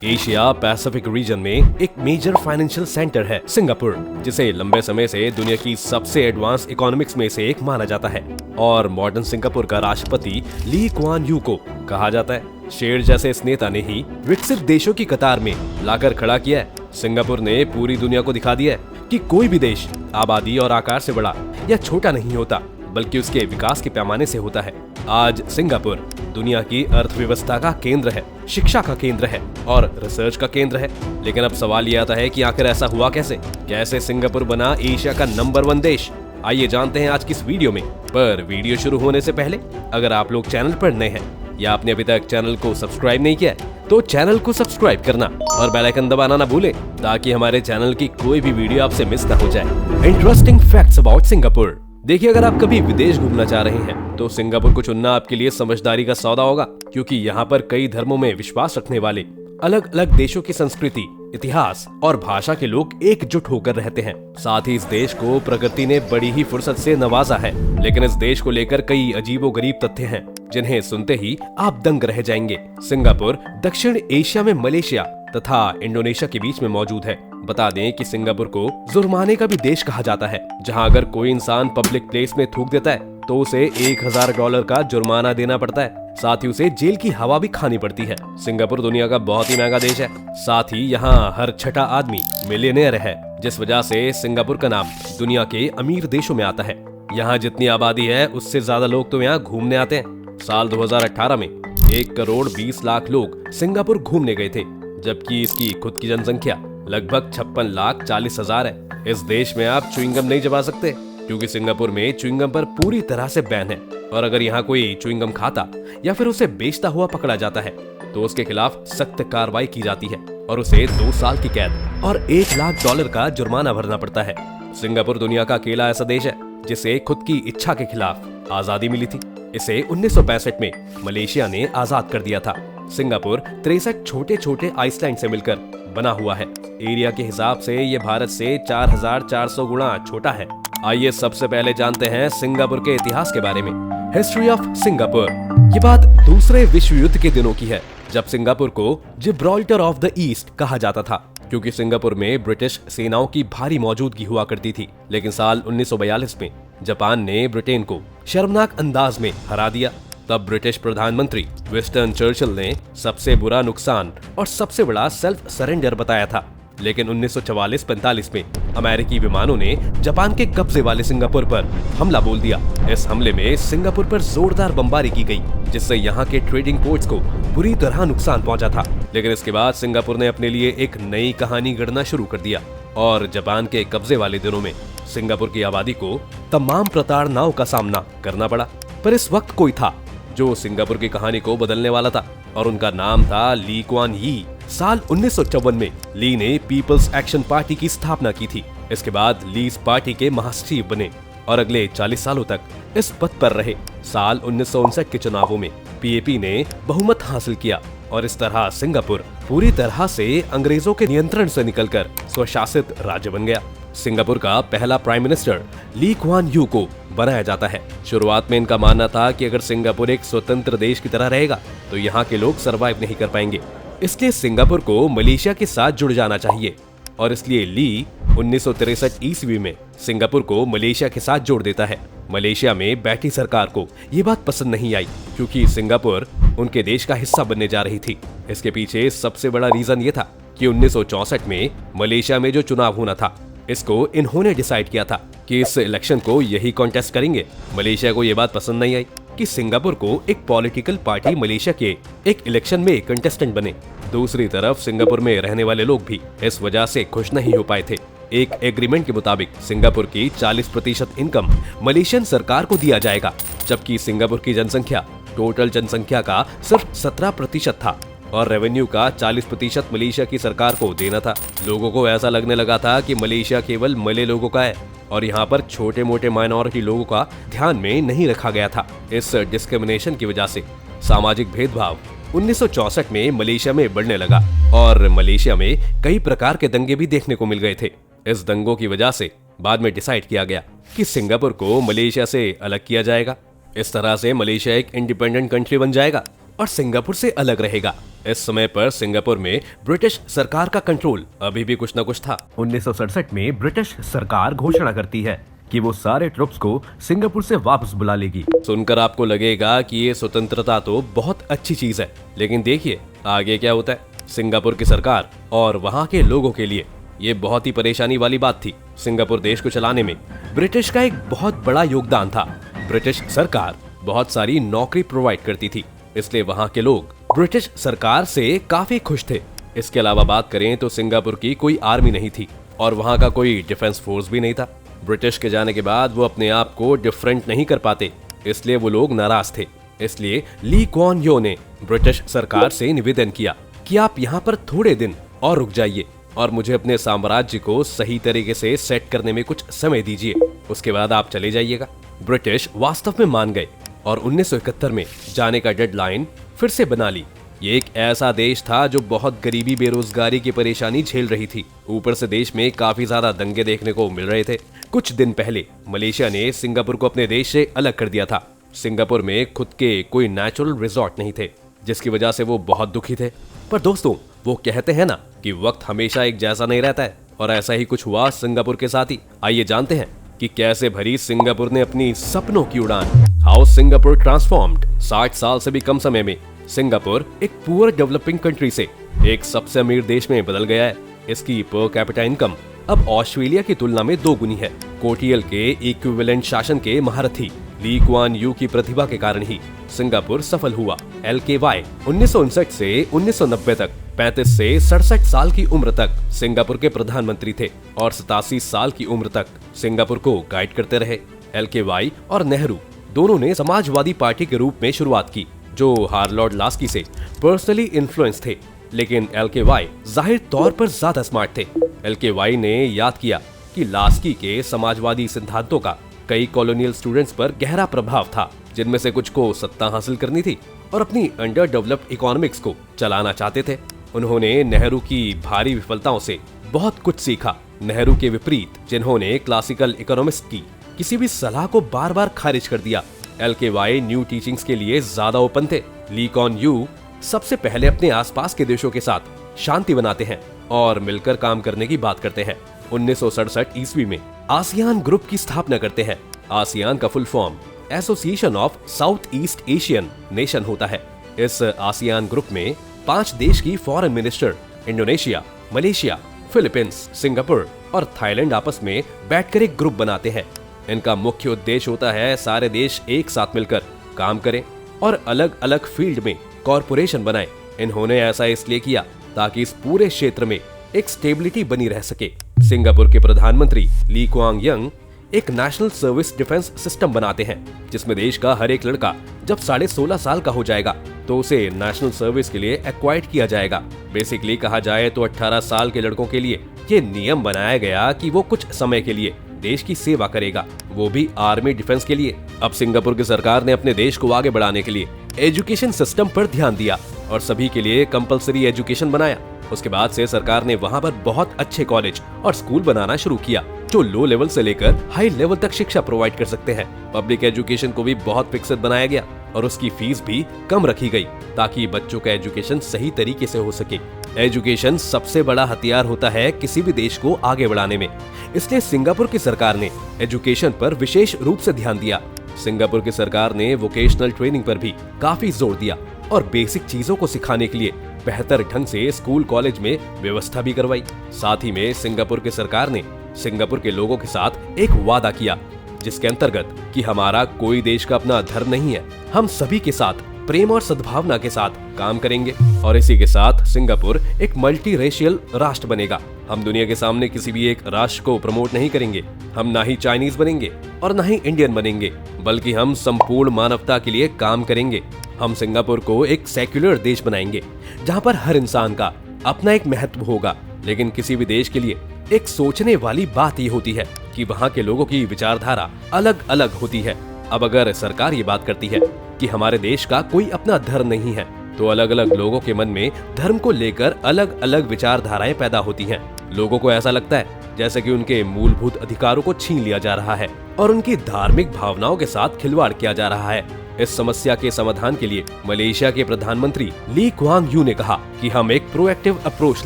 Asia Pacific region में एक major financial centre है सिंगापुर, जिसे लंबे समय से दुनिया की सबसे एडवांस इकोनॉमिक्स में से एक माना जाता है और मॉडर्न सिंगापुर का राष्ट्रपति ली कुआन यू को कहा जाता है। शेर जैसे इस नेता ने ही विकसित देशों की कतार में लाकर खड़ा किया है। सिंगापुर ने पूरी दुनिया को दिखा दिया है कि कोई भी देश आबादी और आकार से बड़ा या छोटा नहीं होता, बल्कि उसके विकास के पैमाने से होता है। आज सिंगापुर दुनिया की अर्थव्यवस्था का केंद्र है, शिक्षा का केंद्र है और रिसर्च का केंद्र है। लेकिन अब सवाल ये आता है कि आखिर ऐसा हुआ कैसे सिंगापुर बना एशिया का नंबर 1 देश। आइए जानते हैं आज की इस वीडियो में। पर वीडियो शुरू होने से पहले अगर आप लोग चैनल पर नए हैं या आपने अभी तक चैनल को सब्सक्राइब नहीं किया तो चैनल को सब्सक्राइब करना और बेल आइकन दबाना ना भूलें, ताकि हमारे चैनल की कोई भी वीडियो आपसे मिस ना हो जाए। Interesting facts about Singapore. देखिए, अगर आप कभी विदेश घूमना चाह रहे हैं तो सिंगापुर को चुनना आपके लिए समझदारी का सौदा होगा, क्योंकि यहाँ पर कई धर्मों में विश्वास रखने वाले अलग अलग देशों की संस्कृति, इतिहास और भाषा के लोग एकजुट होकर रहते हैं। साथ ही इस देश को प्रकृति ने बड़ी ही फुर्सत से नवाजा है, लेकिन इस देश को लेकर कई अजीबोगरीब तथ्य हैं जिन्हें सुनते ही आप दंग रह जाएंगे। सिंगापुर दक्षिण एशिया में मलेशिया तथा इंडोनेशिया के बीच में मौजूद है। बता दें कि सिंगापुर को जुर्माने का भी देश कहा जाता है, जहां अगर कोई इंसान पब्लिक प्लेस में थूक देता है तो उसे $1000 का जुर्माना देना पड़ता है। साथ ही उसे जेल की हवा भी खानी पड़ती है। सिंगापुर दुनिया का बहुत ही महंगा देश है। साथ ही यहाँ हर छठा आदमी मिलियनेयर है, जिस वजह से सिंगापुर का नाम दुनिया के अमीर देशों में आता है। यहाँ जितनी आबादी है उससे ज्यादा लोग तो यहाँ घूमने आते हैं। साल 2018 में 1,20,00,000 लोग सिंगापुर घूमने गए थे, जबकि इसकी खुद की जनसंख्या लगभग 56,40,000 है। इस देश में आप च्युइंगम नहीं चबा सकते, क्योंकि सिंगापुर में च्युइंगम पर पूरी तरह से बैन है। और अगर यहाँ कोई च्युइंगम खाता या फिर उसे बेचता हुआ पकड़ा जाता है तो उसके खिलाफ सख्त कार्रवाई की जाती है और उसे 2 साल की कैद और $1,00,000 का जुर्माना भरना पड़ता है। सिंगापुर दुनिया का अकेला ऐसा देश है जिसे खुद की इच्छा के खिलाफ आजादी मिली थी। इसे 1965 में मलेशिया ने आजाद कर दिया था। सिंगापुर 63 छोटे छोटे आइसलैंड से मिलकर बना हुआ है। एरिया के हिसाब से ये भारत से 4400 गुना छोटा है। आइए सबसे पहले जानते हैं सिंगापुर के इतिहास के बारे में। History of Singapore. ये बात दूसरे विश्व युद्ध के दिनों की है, जब सिंगापुर को जिब्राल्टर ऑफ द ईस्ट कहा जाता था, क्योंकि सिंगापुर में ब्रिटिश सेनाओं की भारी मौजूदगी हुआ करती थी। लेकिन साल 1942 में जापान ने ब्रिटेन को शर्मनाक अंदाज में हरा दिया। तब ब्रिटिश प्रधानमंत्री विंस्टन चर्चिल ने सबसे बुरा नुकसान और सबसे बड़ा सेल्फ सरेंडर बताया था। लेकिन 1944-45 में अमेरिकी विमानों ने जापान के कब्जे वाले सिंगापुर पर हमला बोल दिया। इस हमले में सिंगापुर पर जोरदार बमबारी की गई, जिससे यहाँ के ट्रेडिंग पोर्ट्स को बुरी तरह नुकसान पहुंचा था। लेकिन इसके बाद सिंगापुर ने अपने लिए एक नई कहानी गढ़ना शुरू कर दिया और जापान के कब्जे वाले दिनों में सिंगापुर की आबादी को तमाम प्रताड़नाओं का सामना करना पड़ा। पर इस वक्त कोई था जो सिंगापुर की कहानी को बदलने वाला था, और उनका नाम था ली कुआन यी। साल 1954 में ली ने पीपल्स एक्शन पार्टी की स्थापना की थी। इसके बाद ली इस पार्टी के महासचिव बने और अगले 40 सालों तक इस पद पर रहे। साल 1959 के चुनावों में पीएपी ने बहुमत हासिल किया और इस तरह सिंगापुर पूरी तरह से अंग्रेजों के नियंत्रण से निकलकर स्वशासित राज्य बन गया। सिंगापुर का पहला prime minister Lee Kuan Yew को बनाया जाता है। शुरुआत में इनका मानना था कि अगर सिंगापुर एक स्वतंत्र देश की तरह रहेगा तो यहाँ के लोग सरवाइव नहीं कर पाएंगे, इसलिए सिंगापुर को मलेशिया के साथ जुड़ जाना चाहिए। और इसलिए ली 1963 ईस्वी में सिंगापुर को मलेशिया के साथ जोड़ देता है। मलेशिया में बैठी सरकार को ये बात पसंद नहीं आई, क्योंकि सिंगापुर उनके देश का हिस्सा बनने जा रही थी। इसके पीछे सबसे बड़ा रीजन ये था कि 1964 में मलेशिया में जो चुनाव होना था, इसको इन्होंने डिसाइड किया था कि इस इलेक्शन को यही कॉन्टेस्ट करेंगे। मलेशिया को ये बात पसंद नहीं आई कि सिंगापुर को एक पॉलिटिकल पार्टी मलेशिया के एक इलेक्शन में कंटेस्टेंट बने। दूसरी तरफ सिंगापुर में रहने वाले लोग भी इस वजह से खुश नहीं हो पाए थे। एक एग्रीमेंट के मुताबिक सिंगापुर की 40% इनकम मलेशियन सरकार को दिया जाएगा, जबकि सिंगापुर की जनसंख्या टोटल जनसंख्या का सिर्फ 17% था और रेवेन्यू का 40% मलेशिया की सरकार को देना था। लोगों को ऐसा लगने लगा था कि मलेशिया केवल मले लोगों का है और यहाँ पर छोटे मोटे माइनॉरिटी लोगों का ध्यान में नहीं रखा गया था। इस डिस्क्रिमिनेशन की वजह से सामाजिक भेदभाव 1964 में मलेशिया में बढ़ने लगा और मलेशिया में कई प्रकार के दंगे भी देखने को मिल गए थे। इस दंगों की वजह से बाद में डिसाइड किया गया कि सिंगापुर को मलेशिया से अलग किया जाएगा। इस तरह से मलेशिया एक इंडिपेंडेंट कंट्री बन जाएगा और सिंगापुर से अलग रहेगा। इस समय पर सिंगापुर में ब्रिटिश सरकार का कंट्रोल अभी भी कुछ न कुछ था। 1967 में ब्रिटिश सरकार घोषणा करती है कि वो सारे ट्रुप्स को सिंगापुर से वापस बुला लेगी। सुनकर आपको लगेगा कि ये स्वतंत्रता तो बहुत अच्छी चीज है, लेकिन देखिए आगे क्या होता है। सिंगापुर की सरकार और वहाँ के लोगों के लिए ये बहुत ही परेशानी वाली बात थी। सिंगापुर देश को चलाने में ब्रिटिश का एक बहुत बड़ा योगदान था। ब्रिटिश सरकार बहुत सारी नौकरी प्रोवाइड करती थी, इसलिए वहाँ के लोग ब्रिटिश सरकार से काफी खुश थे। इसके अलावा बात करें तो सिंगापुर की कोई आर्मी नहीं थी और वहाँ का कोई डिफेंस फोर्स भी नहीं था। ब्रिटिश के जाने के बाद वो अपने आप को डिफरेंट नहीं कर पाते, इसलिए वो लोग नाराज थे। इसलिए ली कुआन यू ने ब्रिटिश सरकार से निवेदन किया कि आप यहाँ पर थोड़े दिन और रुक जाइए और मुझे अपने साम्राज्य को सही तरीके से सेट करने में कुछ समय दीजिए, उसके बाद आप चले जाइएगा। ब्रिटिश वास्तव में मान गए और 1971 में जाने का डेडलाइन फिर से बना ली। ये एक ऐसा देश था जो बहुत गरीबी बेरोजगारी की परेशानी झेल रही थी। ऊपर से देश में काफी ज्यादा दंगे देखने को मिल रहे थे। कुछ दिन पहले मलेशिया ने सिंगापुर को अपने देश से अलग कर दिया था। सिंगापुर में खुद के कोई नेचुरल रिजॉर्ट नहीं थे, जिसकी वजह से वो बहुत दुखी थे। पर दोस्तों, वो कहते हैं ना कि वक्त हमेशा एक जैसा नहीं रहता है, और ऐसा ही कुछ हुआ सिंगापुर के साथ ही। आइए जानते हैं कि कैसे भरी सिंगापुर ने अपनी सपनों की उड़ान। How Singapore transformed. 60 साल से भी कम समय में सिंगापुर एक पुअर डेवलपिंग कंट्री से एक सबसे अमीर देश में बदल गया है। इसकी पर कैपिटा इनकम अब ऑस्ट्रेलिया की तुलना में 2 गुनी है। कोटियल के इक्विवेलेंट शासन के महारथी ली कुआन यू की प्रतिभा के कारण ही सिंगापुर सफल हुआ। LKY 1959 से 1990 तक 35 से 67 साल की उम्र तक सिंगापुर के प्रधानमंत्री थे और 87 साल की उम्र तक सिंगापुर को गाइड करते रहे। LKY और नेहरू दोनों ने समाजवादी पार्टी के रूप में शुरुआत की, जो हार्लॉर्ड लास्की से पर्सनली इन्फ्लुएंस थे, लेकिन LKY जाहिर तौर पर ज्यादा स्मार्ट थे। LKY ने याद किया कि लास्की के समाजवादी सिद्धांतों का कई कॉलोनियल स्टूडेंट्स पर गहरा प्रभाव था, जिनमें से कुछ को सत्ता हासिल करनी थी और अपनी अंडर डेवलप्ड इकोनॉमिक्स को चलाना चाहते थे। उन्होंने नेहरू की भारी विफलताओं से बहुत कुछ सीखा। नेहरू के विपरीत, जिन्होंने क्लासिकल इकोनॉमिस्ट की किसी भी सलाह को बार बार खारिज कर दिया, LKY न्यू टीचिंग्स के लिए ज्यादा ओपन थे। ली कुआन यू सबसे पहले अपने आसपास के देशों के साथ शांति बनाते हैं और मिलकर काम करने की बात करते हैं। 1967 ईस्वी में आसियान ग्रुप की स्थापना करते हैं। आसियान का full form association of south east Asian nation होता है। इस आसियान ग्रुप में 5 देश की foreign minister Indonesia, Malaysia, Philippines, Singapore और थाईलैंड आपस में बैठकर एक ग्रुप बनाते हैं। इनका मुख्य उद्देश्य होता है सारे देश एक साथ मिलकर काम करें और अलग अलग फील्ड में कॉरपोरेशन बनाएं। इन्होंने ऐसा इसलिए किया ताकि इस पूरे क्षेत्र में एक स्टेबिलिटी बनी रह सके। सिंगापुर के प्रधानमंत्री ली कुआन यू एक नेशनल सर्विस डिफेंस सिस्टम बनाते हैं, जिसमें देश का हर एक लड़का जब 16.5 साल का हो जाएगा तो उसे नेशनल सर्विस के लिए एक्वाइर्ड किया जाएगा। बेसिकली कहा जाए तो 18 साल के लड़कों के लिए ये नियम बनाया गया कि वो कुछ समय के लिए देश की सेवा करेगा, वो भी आर्मी डिफेंस के लिए। अब सिंगापुर की सरकार ने अपने देश को आगे बढ़ाने के लिए एजुकेशन सिस्टम पर ध्यान दिया और सभी के लिए कंपलसरी एजुकेशन बनाया। उसके बाद से सरकार ने वहाँ पर बहुत अच्छे कॉलेज और स्कूल बनाना शुरू किया, जो लो लेवल से लेकर हाई लेवल तक शिक्षा प्रोवाइड कर सकते हैं। पब्लिक एजुकेशन को भी बहुत विकसित बनाया गया और उसकी फीस भी कम रखी गई ताकि बच्चों का एजुकेशन सही तरीके से हो सके। एजुकेशन सबसे बड़ा हथियार होता है किसी भी देश को आगे बढ़ाने में, इसलिए सिंगापुर की सरकार ने एजुकेशन पर विशेष रूप से ध्यान दिया। सिंगापुर की सरकार ने वोकेशनल ट्रेनिंग पर भी काफी जोर दिया और बेसिक चीजों को सिखाने के लिए बेहतर ढंग से स्कूल कॉलेज में व्यवस्था भी करवाई। साथ ही में सिंगापुर की सरकार ने सिंगापुर के लोगों के साथ एक वादा किया, जिसके अंतर्गत कि हमारा कोई देश का अपना धर्म नहीं है, हम सभी के साथ प्रेम और सद्भावना के साथ काम करेंगे और इसी के साथ सिंगापुर एक मल्टी रेशियल राष्ट्र बनेगा। हम दुनिया के सामने किसी भी एक राष्ट्र को प्रमोट नहीं करेंगे। हम ना ही चाइनीज बनेंगे और ना ही इंडियन बनेंगे, बल्कि हम संपूर्ण मानवता के लिए काम करेंगे। हम सिंगापुर को एक सेक्युलर देश बनाएंगे जहाँ पर हर इंसान का अपना एक महत्व होगा। लेकिन किसी भी देश के लिए एक सोचने वाली बात ये होती है कि वहाँ के लोगों की विचारधारा अलग अलग होती है। अब अगर सरकार ये बात करती है कि हमारे देश का कोई अपना धर्म नहीं है, तो अलग अलग लोगों के मन में धर्म को लेकर अलग अलग विचारधाराएं पैदा होती हैं। लोगों को ऐसा लगता है जैसे कि उनके मूलभूत अधिकारों को छीन लिया जा रहा है और उनकी धार्मिक भावनाओं के साथ खिलवाड़ किया जा रहा है। इस समस्या के समाधान के लिए मलेशिया के प्रधानमंत्री ली क्वांग यू ने कहा कि हम एक प्रोएक्टिव अप्रोच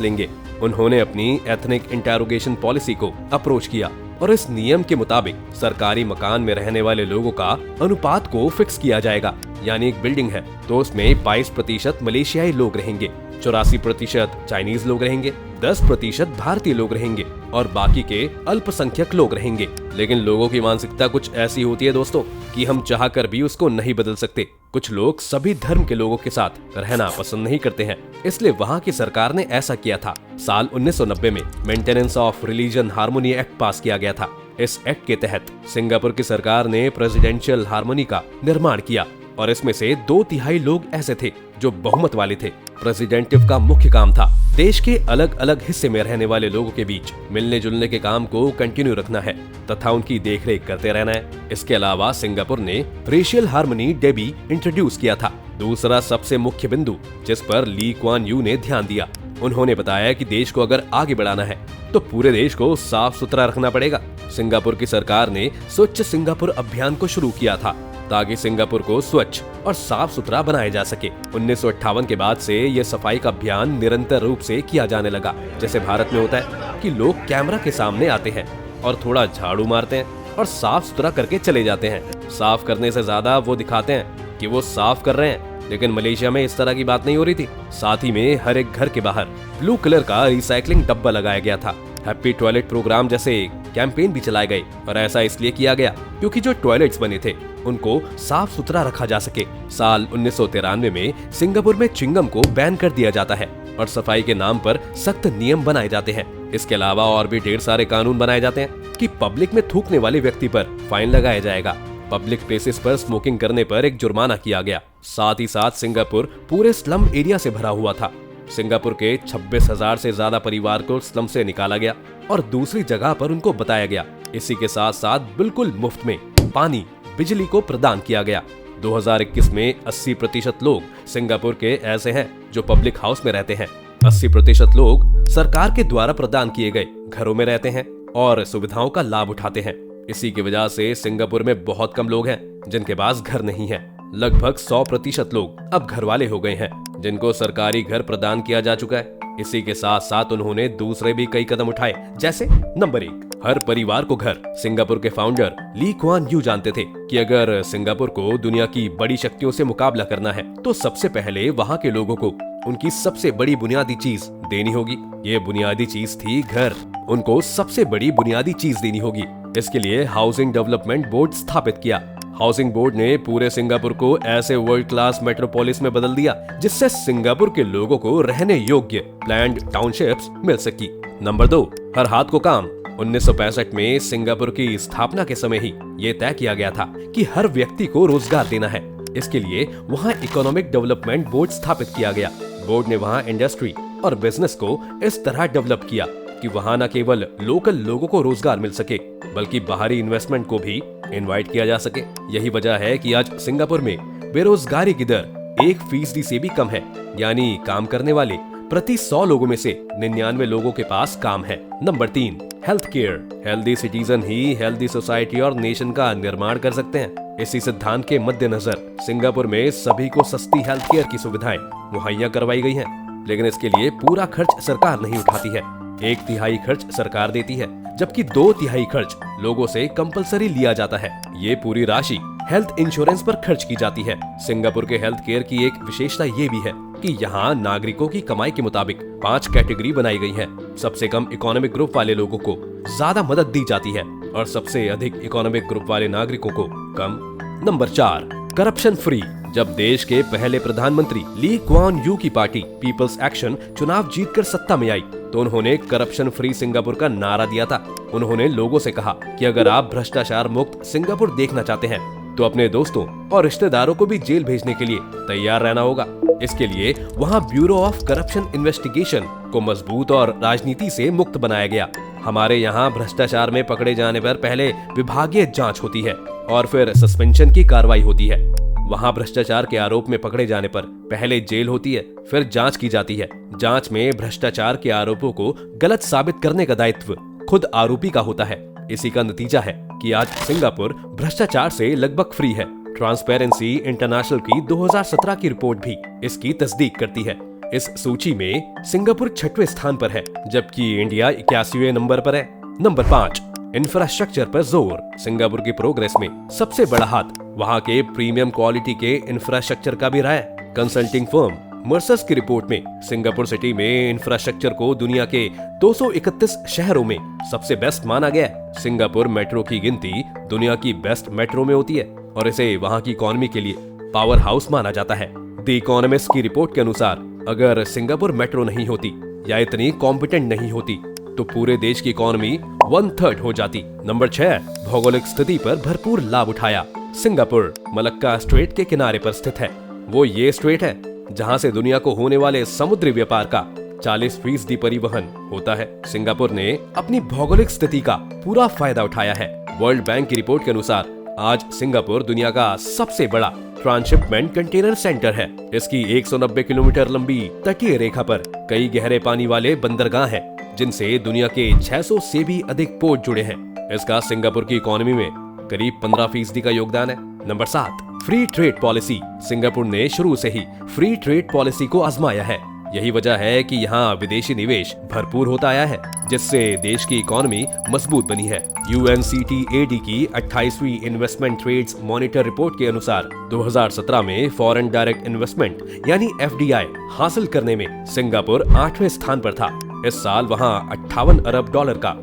लेंगे। उन्होंने अपनी एथनिक इंटेरोगेशन पॉलिसी को अप्रोच किया और इस नियम के मुताबिक सरकारी मकान में रहने वाले लोगों का अनुपात को फिक्स किया जाएगा। यानी एक बिल्डिंग है तो उसमें 22% मलेशियाई लोग रहेंगे, 84% चाइनीज लोग रहेंगे, 10% भारतीय लोग रहेंगे और बाकी के अल्पसंख्यक लोग रहेंगे। लेकिन लोगों की मानसिकता कुछ ऐसी होती है दोस्तों कि हम चाहकर भी उसको नहीं बदल सकते। कुछ लोग सभी धर्म के लोगों के साथ रहना पसंद नहीं करते हैं, इसलिए वहाँ की सरकार ने ऐसा किया था। साल 1990 में maintenance of religion harmony act पास किया गया था। इस एक्ट के तहत सिंगापुर की सरकार ने प्रेसिडेंशियल हार्मोनी का निर्माण किया और इसमें से 2/3 लोग ऐसे थे जो बहुमत वाले थे। प्रेसिडेंटिव का मुख्य काम था देश के अलग अलग हिस्से में रहने वाले लोगों के बीच मिलने जुलने के काम को कंटिन्यू रखना है तथा उनकी देखरेख करते रहना है। इसके अलावा सिंगापुर ने रेशियल हार्मनी डे भी इंट्रोड्यूस किया था। दूसरा सबसे मुख्य बिंदु जिस पर ली क्वान यू ने ध्यान दिया, उन्होंने बताया कि देश को अगर आगे बढ़ाना है तो पूरे देश को साफ सुथरा रखना पड़ेगा। सिंगापुर की सरकार ने स्वच्छ सिंगापुर अभियान को शुरू किया था ताकि सिंगापुर को स्वच्छ और साफ सुथरा बनाया जा सके। 1958 के बाद से ये सफाई का अभियान निरंतर रूप से किया जाने लगा। जैसे भारत में होता है कि लोग कैमरा के सामने आते हैं और थोड़ा झाड़ू मारते हैं और साफ सुथरा करके चले जाते हैं। साफ करने से ज्यादा वो दिखाते हैं कि वो साफ कर रहे हैं। लेकिन मलेशिया में इस तरह की बात नहीं हो रही थी। साथ ही में हर एक घर के बाहर ब्लू कलर का रिसाइकलिंग डब्बा लगाया गया था। हैप्पी टॉयलेट प्रोग्राम जैसे कैंपेन भी चलाए गए और ऐसा इसलिए किया गया क्योंकि जो टॉयलेट्स बने थे उनको साफ सुथरा रखा जा सके। साल 1993 में सिंगापुर में च्युइंगम को बैन कर दिया जाता है और सफाई के नाम पर सख्त नियम बनाए जाते हैं। इसके अलावा और भी ढेर सारे कानून बनाए जाते हैं कि पब्लिक में थूकने वाले व्यक्ति पर फाइन लगाया जाएगा। पब्लिक प्लेसेस पर स्मोकिंग करने पर एक जुर्माना किया गया। साथ ही साथ सिंगापुर पूरे स्लम एरिया से भरा हुआ था। सिंगापुर के 26,000 से ज्यादा परिवार को स्लम से निकाला गया और दूसरी जगह पर उनको बताया गया। इसी के साथ साथ बिल्कुल मुफ्त में पानी बिजली को प्रदान किया गया। 2021 में 80% लोग सिंगापुर के ऐसे हैं जो पब्लिक हाउस में रहते हैं। 80% लोग सरकार के द्वारा प्रदान किए गए घरों में रहते हैं और सुविधाओं का लाभ उठाते हैं। इसी की वजह से सिंगापुर में बहुत कम लोग हैं जिनके पास घर नहीं है। लगभग 100% लोग अब घर वाले हो गए हैं जिनको सरकारी घर प्रदान किया जा चुका है। इसी के साथ साथ उन्होंने दूसरे भी कई कदम उठाए, जैसे नंबर 1, हर परिवार को घर। सिंगापुर के फाउंडर ली क्वान यू जानते थे कि अगर सिंगापुर को दुनिया की बड़ी शक्तियों से मुकाबला करना है तो सबसे पहले वहाँ के लोगों को उनकी सबसे बड़ी बुनियादी चीज देनी होगी। ये बुनियादी चीज थी घर। उनको सबसे बड़ी बुनियादी चीज देनी होगी। इसके लिए हाउसिंग डेवलपमेंट बोर्ड स्थापित किया। हाउसिंग बोर्ड ने पूरे सिंगापुर को ऐसे वर्ल्ड क्लास मेट्रोपोलिस में बदल दिया जिससे सिंगापुर के लोगों को रहने योग्य प्लैन्ड टाउनशिप्स मिल सकी। नंबर 2, हर हाथ को काम। 1965 में सिंगापुर की स्थापना के समय ही ये तय किया गया था कि हर व्यक्ति को रोजगार देना है। इसके लिए वहाँ इकोनॉमिक डेवलपमेंट बोर्ड स्थापित किया गया। बोर्ड ने वहाँ इंडस्ट्री और बिजनेस को इस तरह डेवलप किया कि वहाँ न केवल लोकल लोगों को रोजगार मिल सके बल्कि बाहरी इन्वेस्टमेंट को भी इनवाइट किया जा सके। यही वजह है कि आज सिंगापुर में बेरोजगारी की दर 1% से भी कम है। यानी काम करने वाले प्रति 100 लोगों में से 99 लोगों के पास काम है। Number 3, health care. Healthy citizen ही हेल्दी सोसाइटी और नेशन का निर्माण कर सकते हैं। इसी सिद्धांत के मद्देनजर सिंगापुर में सभी को सस्ती हेल्थ केयर की सुविधाएं मुहैया करवाई गई हैं। लेकिन इसके लिए पूरा खर्च सरकार नहीं उठाती है। 1/3 खर्च सरकार देती है जबकि 2/3 खर्च लोगों से कंपलसरी लिया जाता है। ये पूरी राशि हेल्थ इंश्योरेंस पर खर्च की जाती है। सिंगापुर के हेल्थ केयर की एक विशेषता ये भी है कि यहाँ नागरिकों की कमाई के मुताबिक 5 कैटेगरी बनाई गई है। सबसे कम इकोनॉमिक ग्रुप वाले लोगों को ज्यादा मदद दी जाती है और सबसे अधिक इकोनॉमिक ग्रुप वाले नागरिकों को कम। Number 4, corruption free. जब देश के पहले प्रधानमंत्री ली क्वान यू की पार्टी पीपल्स एक्शन चुनाव जीतकर सत्ता में आई तो उन्होंने करप्शन फ्री सिंगापुर का नारा दिया था। उन्होंने लोगों से कहा कि अगर आप भ्रष्टाचार मुक्त सिंगापुर देखना चाहते हैं तो अपने दोस्तों और रिश्तेदारों को भी जेल भेजने के लिए तैयार रहना होगा। इसके लिए वहाँ ब्यूरो ऑफ करप्शन इन्वेस्टिगेशन को मजबूत और राजनीति से मुक्त बनाया गया। हमारे यहाँ भ्रष्टाचार में पकड़े जाने पर पहले विभागीय जांच होती है और फिर सस्पेंशन की कार्रवाई होती है। वहाँ भ्रष्टाचार के आरोप में पकड़े जाने पर पहले जेल होती है, फिर जांच की जाती है। जांच में भ्रष्टाचार के आरोपों को गलत साबित करने का दायित्व खुद आरोपी का होता है। इसी का नतीजा है कि आज सिंगापुर भ्रष्टाचार से लगभग फ्री है। ट्रांसपेरेंसी इंटरनेशनल की 2017 की रिपोर्ट भी इसकी तस्दीक करती है। इस सूची में सिंगापुर 6वें स्थान पर है, जबकि इंडिया 81वें नंबर पर है। नंबर 5, इंफ्रास्ट्रक्चर पर जोर। सिंगापुर की प्रोग्रेस में सबसे बड़ा हाथ वहां के प्रीमियम क्वालिटी के इंफ्रास्ट्रक्चर का भी रहा है। कंसल्टिंग फर्म मर्सर्स की रिपोर्ट में सिंगापुर सिटी में इंफ्रास्ट्रक्चर को दुनिया के 231 शहरों में सबसे बेस्ट माना गया है। सिंगापुर मेट्रो की गिनती दुनिया की बेस्ट मेट्रो में होती है और इसे वहां की इकोनॉमी के लिए पावर हाउस माना जाता है। द इकोनॉमिस्ट की रिपोर्ट के अनुसार अगर सिंगापुर मेट्रो नहीं होती या इतनी कॉम्पिटेंट नहीं होती तो पूरे देश की इकोनॉमी 1/3 हो जाती। नंबर 6, भौगोलिक स्थिति पर भरपूर लाभ उठाया। सिंगापुर मलक्का स्ट्रेट के किनारे पर स्थित है। वो ये स्ट्रेट है जहां से दुनिया को होने वाले समुद्री व्यापार का 40% परिवहन होता है। सिंगापुर ने अपनी भौगोलिक स्थिति का पूरा फायदा उठाया है। वर्ल्ड बैंक की रिपोर्ट के अनुसार आज सिंगापुर दुनिया का सबसे बड़ा ट्रांसशिपमेंट कंटेनर सेंटर है। इसकी 190 किलोमीटर लंबी तटीय रेखा पर कई गहरे पानी वाले बंदरगाह हैं, जिनसे दुनिया के 600 से भी अधिक पोर्ट जुड़े हैं। इसका सिंगापुर की इकोनॉमी में करीब 15% का योगदान है। Number 7, free trade policy. Singapore ने शुरू से ही फ्री ट्रेड पॉलिसी को आजमाया है। यही वजह है कि यहाँ विदेशी निवेश भरपूर होता आया है, जिससे देश की इकोनॉमी मजबूत बनी है। UNCTAD की 28वीं इन्वेस्टमेंट ट्रेड्स मॉनिटर रिपोर्ट के अनुसार 2017 में फॉरेन डायरेक्ट इन्वेस्टमेंट यानी FDI हासिल करने में सिंगापुर 8वें स्थान पर था। इस साल वहाँ 58 अरब डॉलर का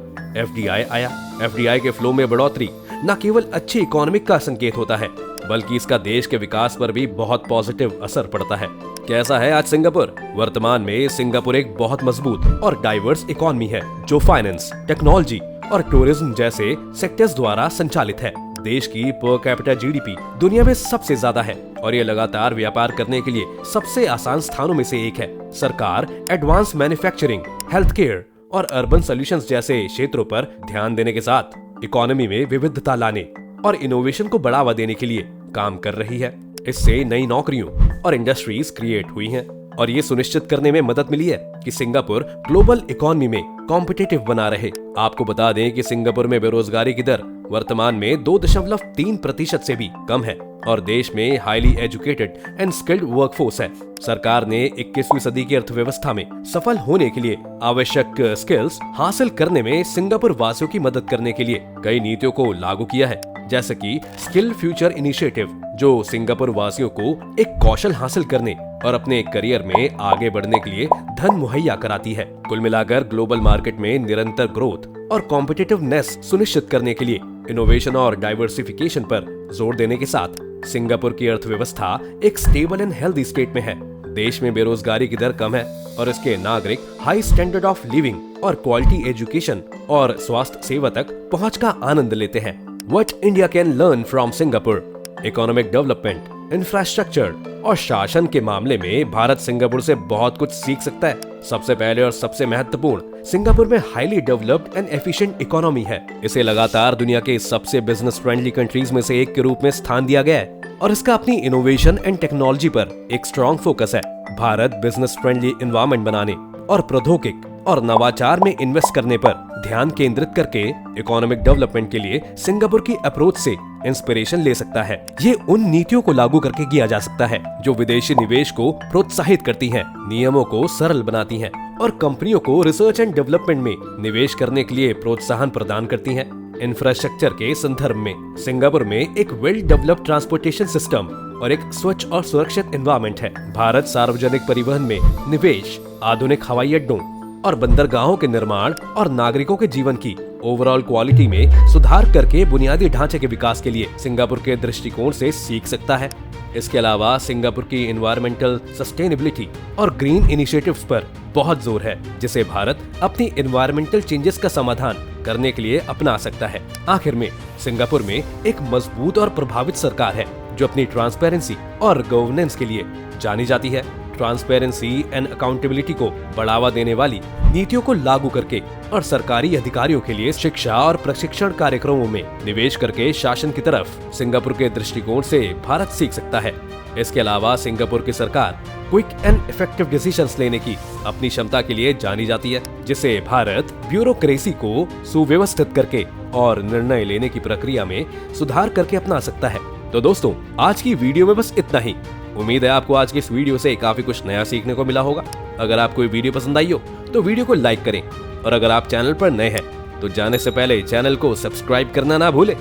FDI आया। FDI के फ्लो में बढ़ोतरी न केवल अच्छी इकोनॉमिक का संकेत होता है, बल्कि इसका देश के विकास पर भी बहुत पॉजिटिव असर पड़ता है। कैसा है आज सिंगापुर? वर्तमान में सिंगापुर एक बहुत मजबूत और डाइवर्स इकोनॉमी है, जो फाइनेंस, टेक्नोलॉजी और टूरिज्म जैसे सेक्टर्स द्वारा संचालित है। देश की पर कैपिटा GDP दुनिया में सबसे ज्यादा है और ये लगातार व्यापार करने के लिए सबसे आसान स्थानों में से एक है। सरकार एडवांस मैन्युफैक्चरिंग, हेल्थ केयर और अर्बन सॉल्यूशंस जैसे क्षेत्रों पर ध्यान देने के साथ इकोनॉमी में विविधता लाने और इनोवेशन को बढ़ावा देने के लिए काम कर रही है। इससे नई नौकरियों और इंडस्ट्रीज क्रिएट हुई हैं और ये सुनिश्चित करने में मदद मिली है कि सिंगापुर ग्लोबल इकोनॉमी में कॉम्पिटिटिव बना रहे। आपको बता दें कि सिंगापुर में बेरोजगारी की दर वर्तमान में 2.3% से भी कम है और देश में highly educated and skilled workforce है। सरकार ने 21वीं सदी की अर्थव्यवस्था में सफल होने के लिए आवश्यक स्किल्स हासिल करने में सिंगापुर वासियों की मदद करने के लिए कई नीतियों को लागू किया है, जैसे कि स्किल फ्यूचर इनिशिएटिव, जो सिंगापुर वासियों को एक कौशल हासिल करने और अपने करियर में आगे बढ़ने के लिए धन मुहैया कराती है। कुल मिलाकर ग्लोबल मार्केट में निरंतर ग्रोथ और कॉम्पिटिटिवनेस सुनिश्चित करने के लिए इनोवेशन और डाइवर्सिफिकेशन पर जोर देने के साथ सिंगापुर की अर्थव्यवस्था एक स्टेबल एंड हेल्दी स्टेट में है। देश में बेरोजगारी की दर कम है और इसके नागरिक हाई स्टैंडर्ड ऑफ लिविंग और क्वालिटी एजुकेशन और स्वास्थ्य सेवा तक पहुंच का आनंद लेते हैं। What India can learn from Singapore? Economic development, infrastructure और शासन के मामले में भारत सिंगापुर से बहुत कुछ सीख सकता है। सबसे पहले और सबसे महत्वपूर्ण, सिंगापुर में highly developed and efficient economy है। इसे लगातार दुनिया के सबसे बिजनेस फ्रेंडली कंट्रीज में से एक के रूप में स्थान दिया गया है और इसका अपनी इनोवेशन एंड टेक्नोलॉजी पर एक स्ट्रॉन्ग फोकस है। भारत बिजनेस फ्रेंडली एनवायरनमेंट बनाने और प्रौद्योगिक और नवाचार में इन्वेस्ट करने पर ध्यान केंद्रित करके इकोनॉमिक डेवलपमेंट के लिए सिंगापुर की अप्रोच से इंस्पिरेशन ले सकता है। ये उन नीतियों को लागू करके किया जा सकता है जो विदेशी निवेश को प्रोत्साहित करती हैं, नियमों को सरल बनाती हैं और कंपनियों को रिसर्च एंड डेवलपमेंट में निवेश करने के लिए प्रोत्साहन प्रदान करती हैं। इंफ्रास्ट्रक्चर के संदर्भ में सिंगापुर में एक वेल डेवलप्ड ट्रांसपोर्टेशन सिस्टम और एक स्वच्छ और सुरक्षित एनवायरनमेंट है। भारत सार्वजनिक परिवहन में निवेश, आधुनिक हवाई अड्डों और बंदरगाहों के निर्माण और नागरिकों के जीवन की ओवरऑल क्वालिटी में सुधार करके बुनियादी ढांचे के विकास के लिए सिंगापुर के दृष्टिकोण से सीख सकता है। इसके अलावा सिंगापुर की एनवायरमेंटल सस्टेनेबिलिटी और ग्रीन इनिशिएटिव्स पर बहुत जोर है, जिसे भारत अपनी एनवायरमेंटल चेंजेस का समाधान करने के लिए अपना सकता है। आखिर में सिंगापुर में एक मजबूत और प्रभावित सरकार है जो अपनी ट्रांसपेरेंसी और गवर्नेंस के लिए जानी जाती है। ट्रांसपेरेंसी एंड अकाउंटेबिलिटी को बढ़ावा देने वाली नीतियों को लागू करके और सरकारी अधिकारियों के लिए शिक्षा और प्रशिक्षण कार्यक्रमों में निवेश करके शासन की तरफ सिंगापुर के दृष्टिकोण से भारत सीख सकता है। इसके अलावा सिंगापुर की सरकार क्विक एंड इफेक्टिव डिसीजंस लेने की अपनी क्षमता के लिए जानी जाती है, जिसे भारत ब्यूरोक्रेसी को सुव्यवस्थित करके और निर्णय लेने की प्रक्रिया में सुधार करके अपना सकता है। तो दोस्तों, आज की वीडियो में बस इतना ही। उम्मीद है आपको आज की इस वीडियो से काफी कुछ नया सीखने को मिला होगा। अगर आपको ये वीडियो पसंद आई हो तो वीडियो को लाइक करें, और अगर आप चैनल पर नए हैं तो जाने से पहले चैनल को सब्सक्राइब करना ना भूलें।